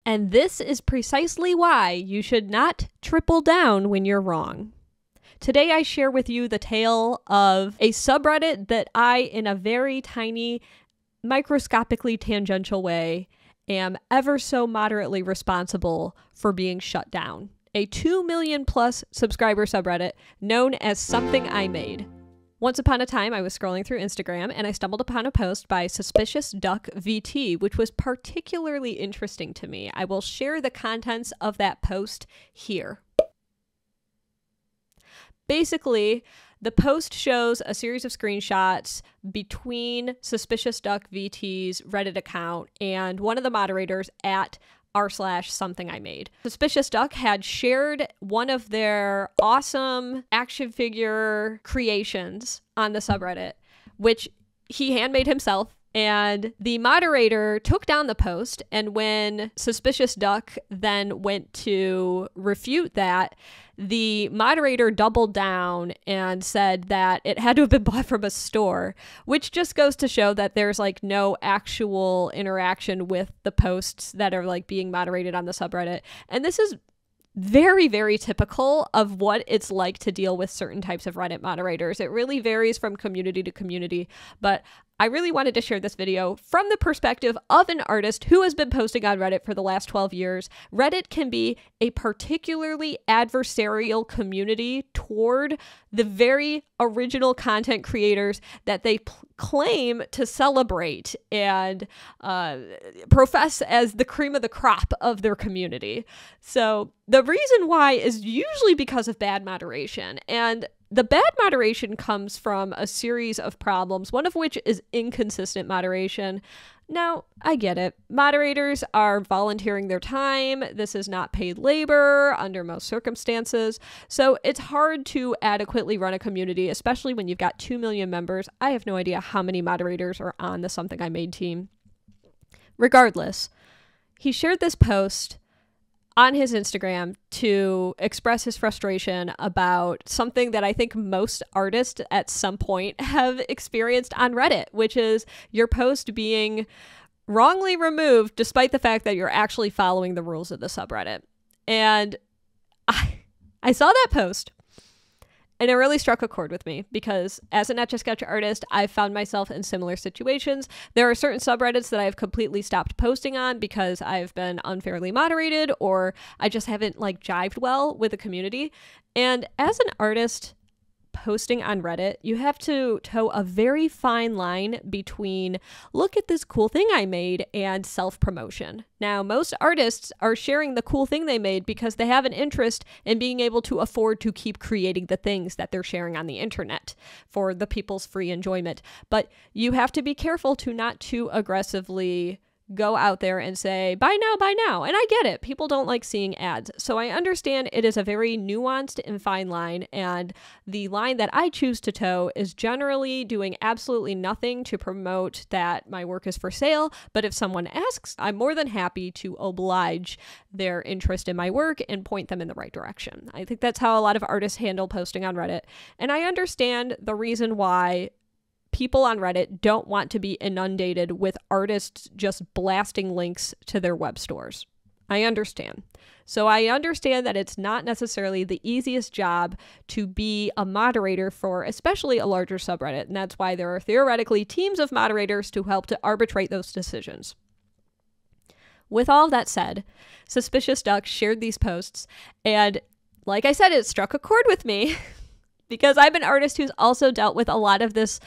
And this is precisely why you should not triple down when you're wrong. Today I share with you the tale of a subreddit that I, in a very tiny, microscopically tangential way, am ever so moderately responsible for being shut down. A 2 million plus subscriber subreddit known as Something I Made. Once upon a time, I was scrolling through Instagram and I stumbled upon a post by Suspicious Duck VT, which was particularly interesting to me. I will share the contents of that post here. Basically, the post shows a series of screenshots between Suspicious Duck VT's Reddit account and one of the moderators at r/somethingimade. Suspicious Duck had shared one of their awesome action figure creations on the subreddit, which he handmade himself. And the moderator took down the post, and when Suspicious Duck then went to refute that, the moderator doubled down and said that it had to have been bought from a store, which just goes to show that there's like no actual interaction with the posts that are like being moderated on the subreddit. And this is very, very typical of what it's like to deal with certain types of Reddit moderators. It really varies from community to community, but I really wanted to share this video from the perspective of an artist who has been posting on Reddit for the last 12 years. Reddit can be a particularly adversarial community toward the very original content creators that they claim to celebrate and profess as the cream of the crop of their community. So the reason why is usually because of bad moderation, and the bad moderation comes from a series of problems, one of which is inconsistent moderation. Now, I get it. Moderators are volunteering their time. This is not paid labor under most circumstances. So it's hard to adequately run a community, especially when you've got 2 million members. I have no idea how many moderators are on the Something I Made team. Regardless, he shared this post on his Instagram to express his frustration about something that I think most artists at some point have experienced on Reddit, which is your post being wrongly removed despite the fact that you're actually following the rules of the subreddit. And I saw that post, and it really struck a chord with me because as an Etch A Sketch artist, I've found myself in similar situations. There are certain subreddits that I've completely stopped posting on because I've been unfairly moderated or I just haven't like jived well with the community. And as an artist posting on Reddit, you have to toe a very fine line between look at this cool thing I made and self-promotion. Now, most artists are sharing the cool thing they made because they have an interest in being able to afford to keep creating the things that they're sharing on the internet for the people's free enjoyment. But you have to be careful to not too aggressively go out there and say, buy now. And I get it. People don't like seeing ads. So I understand it is a very nuanced and fine line. And the line that I choose to toe is generally doing absolutely nothing to promote that my work is for sale. But if someone asks, I'm more than happy to oblige their interest in my work and point them in the right direction. I think that's how a lot of artists handle posting on Reddit. And I understand the reason why people on Reddit don't want to be inundated with artists just blasting links to their web stores. I understand. So I understand that it's not necessarily the easiest job to be a moderator for especially a larger subreddit, and that's why there are theoretically teams of moderators to help to arbitrate those decisions. With all of that said, Suspicious Duck shared these posts, and like I said, it struck a chord with me. Because I'm an artist who's also dealt with a lot of this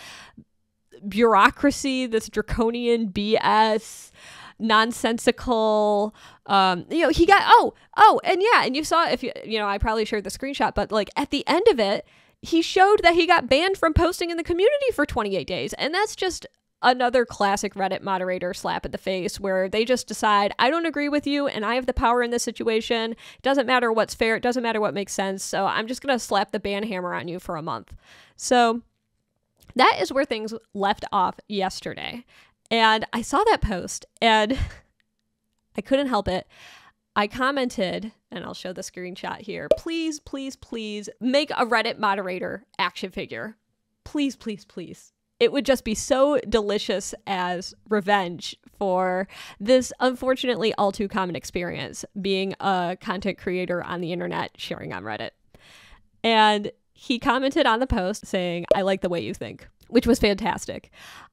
bureaucracy, this draconian BS, nonsensical, he got, and you saw, I probably shared the screenshot, but like at the end of it, he showed that he got banned from posting in the community for 28 days. And that's just another classic Reddit moderator slap at the face where they just decide, I don't agree with you and I have the power in this situation. It doesn't matter what's fair. It doesn't matter what makes sense. So I'm just going to slap the ban hammer on you for a month. So that is where things left off yesterday. And I saw that post and I couldn't help it. I commented, and I'll show the screenshot here. Please, please, please make a Reddit moderator action figure. Please, please, please. It would just be so delicious as revenge for this unfortunately all too common experience, being a content creator on the internet sharing on Reddit. And he commented on the post saying, "I like the way you think," which was fantastic.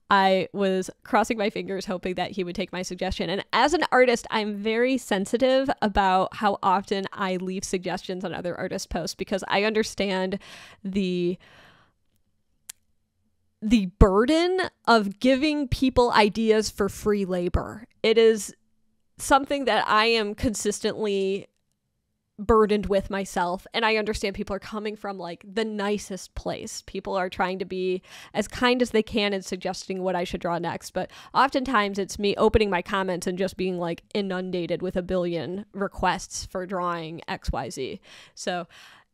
I was crossing my fingers hoping that he would take my suggestion. And as an artist, I'm very sensitive about how often I leave suggestions on other artists' posts, because I understand the burden of giving people ideas for free labor. It is something that I am consistently burdened with myself, and I understand people are coming from like the nicest place. People are trying to be as kind as they can and suggesting what I should draw next, but oftentimes it's me opening my comments and just being like inundated with a billion requests for drawing XYZ. So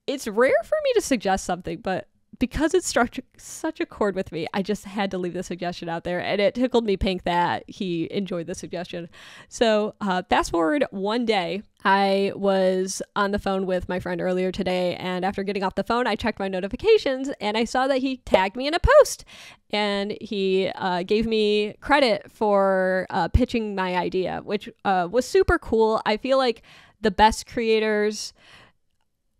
it's rare for me to suggest something, but because it struck such a chord with me, I just had to leave the suggestion out there, and it tickled me pink that he enjoyed the suggestion. So fast forward one day, I was on the phone with my friend earlier today, and after getting off the phone, I checked my notifications, and I saw that he tagged me in a post, and he gave me credit for pitching my idea, which was super cool. I feel like the best creators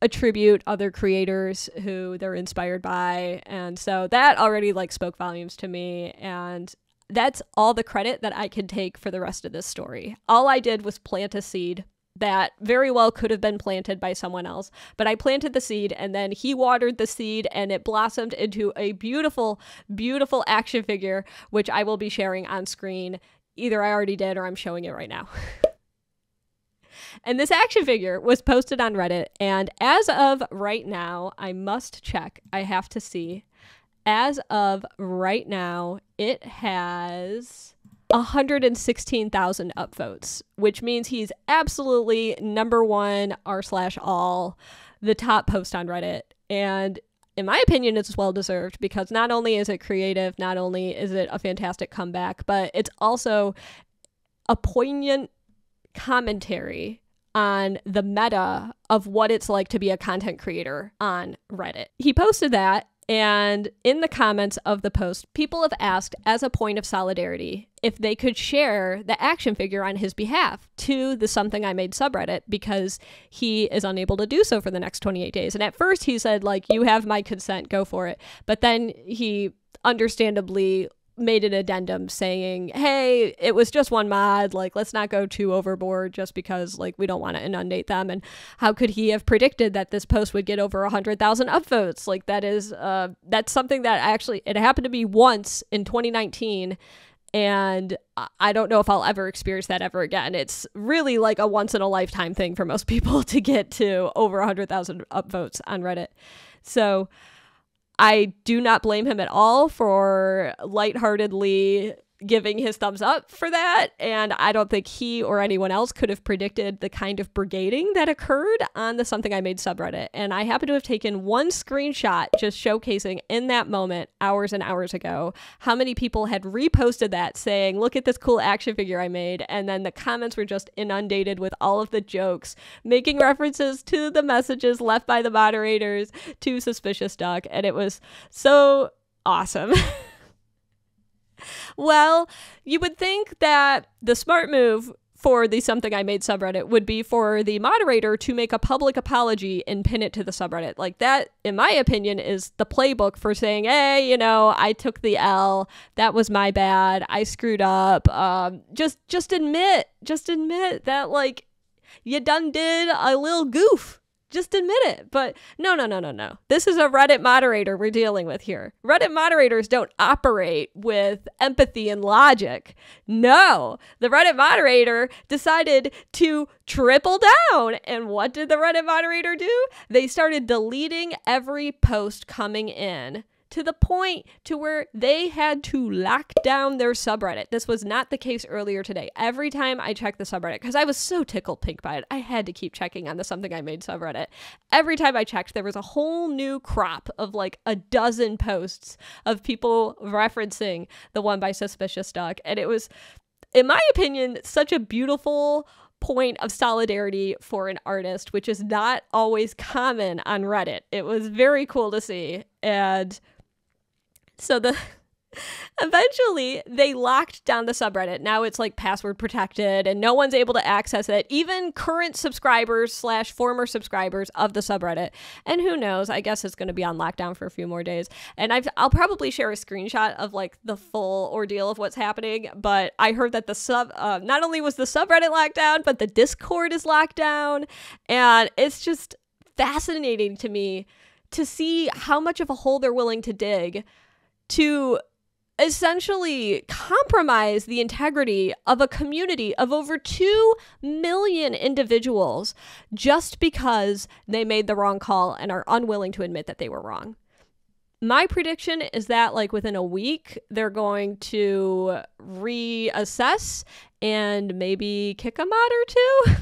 attribute other creators who they're inspired by, and so that already like spoke volumes to me, and that's all the credit that I can take for the rest of this story. All I did was plant a seed that very well could have been planted by someone else, but I planted the seed, and then he watered the seed, and it blossomed into a beautiful, beautiful action figure, which I will be sharing on screen. Either I already did or I'm showing it right now. And this action figure was posted on Reddit, and as of right now, I must check, I have to see, as of right now, it has 116,000 upvotes, which means he's absolutely number one r/all, the top post on Reddit. And in my opinion, it's well-deserved, because not only is it creative, not only is it a fantastic comeback, but it's also a poignant commentary on the meta of what it's like to be a content creator on Reddit. He posted that, and in the comments of the post, people have asked, as a point of solidarity, if they could share the action figure on his behalf to the Something I Made subreddit, because he is unable to do so for the next 28 days. And at first he said, like, you have my consent, go for it. But then he understandably made an addendum saying, hey, it was just one mod, like, let's not go too overboard just because, like, we don't want to inundate them. And how could he have predicted that this post would get over 100,000 upvotes? Like, that is that's something that actually, it happened to me once in 2019, and I don't know if I'll ever experience that ever again. It's really like a once in a lifetime thing for most people to get to over 100,000 upvotes on Reddit. So I do not blame him at all for lightheartedly giving his thumbs up for that, and I don't think he or anyone else could have predicted the kind of brigading that occurred on the Something I Made subreddit. And I happen to have taken one screenshot just showcasing in that moment, hours and hours ago, how many people had reposted that saying, look at this cool action figure I made, and then the comments were just inundated with all of the jokes, making references to the messages left by the moderators to Suspicious Duck, and it was so awesome. Well, you would think that the smart move for the Something I Made subreddit would be for the moderator to make a public apology and pin it to the subreddit. Like, that, in my opinion, is the playbook for saying, hey, you know, I took the L. That was my bad. I screwed up. Just admit that, like, you done did a little goof. Just admit it. But no. This is a Reddit moderator we're dealing with here. Reddit moderators don't operate with empathy and logic. No, the Reddit moderator decided to triple down. And what did the Reddit moderator do? They started deleting every post coming in, to the point to where they had to lock down their subreddit. This was not the case earlier today. Every time I checked the subreddit, because I was so tickled pink by it, I had to keep checking on the Something I Made subreddit. Every time I checked, there was a whole new crop of like a dozen posts of people referencing the one by Suspicious Duck. And it was, in my opinion, such a beautiful point of solidarity for an artist, which is not always common on Reddit. It was very cool to see. And so Eventually, they locked down the subreddit. Now it's like password protected and no one's able to access it, even current subscribers / former subscribers of the subreddit. And who knows, I guess it's going to be on lockdown for a few more days. And I'll probably share a screenshot of like the full ordeal of what's happening. But I heard that not only was the subreddit locked down, but the Discord is locked down. And it's just fascinating to me to see how much of a hole they're willing to dig to essentially compromise the integrity of a community of over 2 million individuals just because they made the wrong call and are unwilling to admit that they were wrong. My prediction is that like within a week, they're going to reassess and maybe kick a mod or two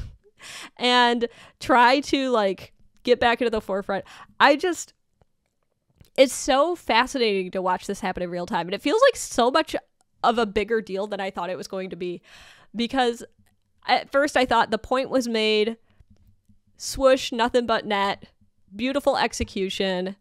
and try to like get back into the forefront. It's so fascinating to watch this happen in real time. And it feels like so much of a bigger deal than I thought it was going to be. Because at first I thought the point was made, swoosh, nothing but net, beautiful execution,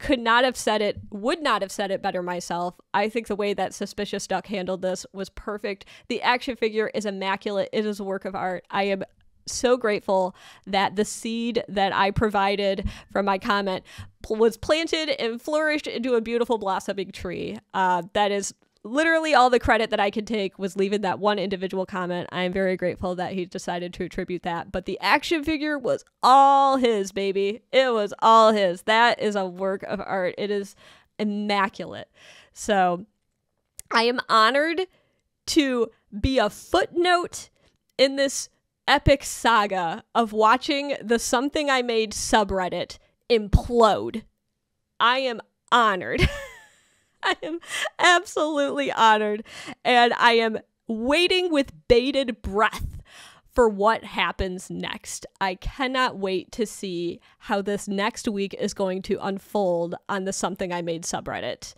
would not have said it better myself. I think the way that Suspicious Duck handled this was perfect. The action figure is immaculate. It is a work of art. I am so grateful that the seed that I provided from my comment was planted and flourished into a beautiful blossoming tree. That is literally all the credit that I could take was leaving that one individual comment. I am very grateful that he decided to attribute that. But the action figure was all his, baby. It was all his. That is a work of art. It is immaculate. So I am honored to be a footnote in this epic saga of watching the Something I Made subreddit implode. I am honored. I am absolutely honored. And I am waiting with bated breath for what happens next. I cannot wait to see how this next week is going to unfold on the Something I Made subreddit.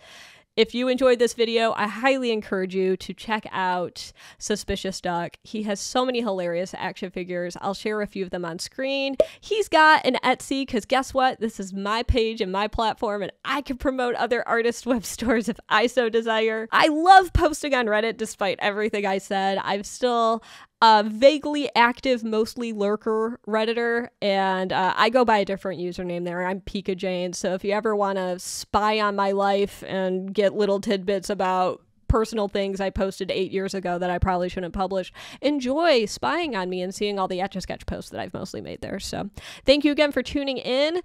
If you enjoyed this video, I highly encourage you to check out Suspicious Duck. He has so many hilarious action figures. I'll share a few of them on screen. He's got an Etsy, because guess what? This is my page and my platform, and I can promote other artist web stores if I so desire. I love posting on Reddit despite everything I said. I'm still a vaguely active, mostly lurker Redditor, and I go by a different username there. I'm Pika Jane, so if you ever want to spy on my life and get little tidbits about personal things I posted 8 years ago that I probably shouldn't publish, enjoy spying on me and seeing all the Etch A Sketch posts that I've mostly made there. So thank you again for tuning in.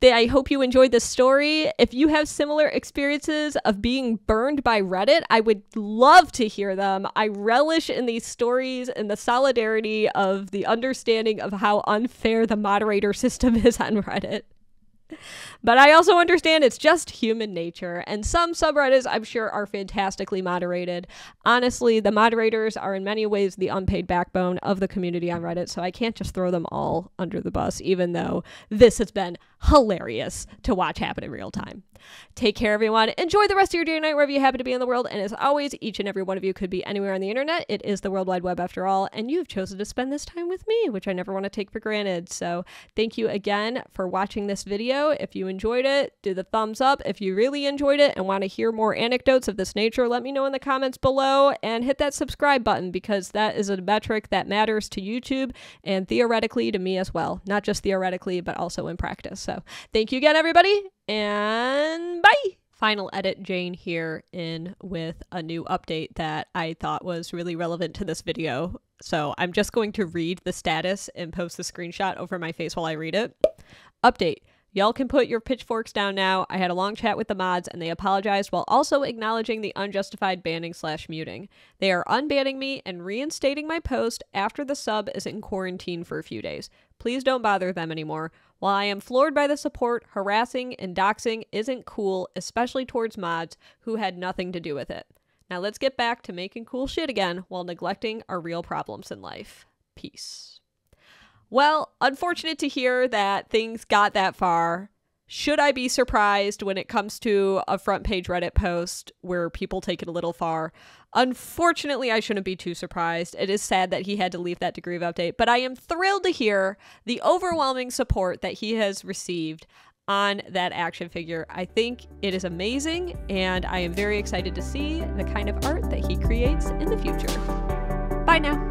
I hope you enjoyed this story. If you have similar experiences of being burned by Reddit, I would love to hear them. I relish in these stories and the solidarity of the understanding of how unfair the moderator system is on Reddit. But I also understand it's just human nature, and some subreddits I'm sure are fantastically moderated. Honestly, the moderators are in many ways the unpaid backbone of the community on Reddit, so I can't just throw them all under the bus, even though this has been hilarious to watch happen in real time. Take care, everyone. Enjoy the rest of your day or night wherever you happen to be in the world, and as always, each and every one of you could be anywhere on the internet. It is the World Wide Web after all, and you've chosen to spend this time with me, which I never want to take for granted. So thank you again for watching this video. If you enjoyed it, do the thumbs up. If you really enjoyed it and want to hear more anecdotes of this nature, let me know in the comments below, and hit that subscribe button, because that is a metric that matters to YouTube and theoretically to me as well. Not just theoretically, but also in practice. So thank you again, everybody, and bye! Final edit, Jane here in with a new update that I thought was really relevant to this video. So I'm just going to read the status and post the screenshot over my face while I read it. Update. Y'all can put your pitchforks down now. I had a long chat with the mods and they apologized while also acknowledging the unjustified banning / muting. They are unbanning me and reinstating my post after the sub is in quarantine for a few days. Please don't bother them anymore. While I am floored by the support, harassing and doxing isn't cool, especially towards mods who had nothing to do with it. Now let's get back to making cool shit again while neglecting our real problems in life. Peace. Well, unfortunate to hear that things got that far. Should I be surprised when it comes to a front page Reddit post where people take it a little far? Unfortunately, I shouldn't be too surprised. It is sad that he had to leave that degree of update, but I am thrilled to hear the overwhelming support that he has received. on that action figure. I think it is amazing, and I am very excited to see the kind of art that he creates in the future. Bye now.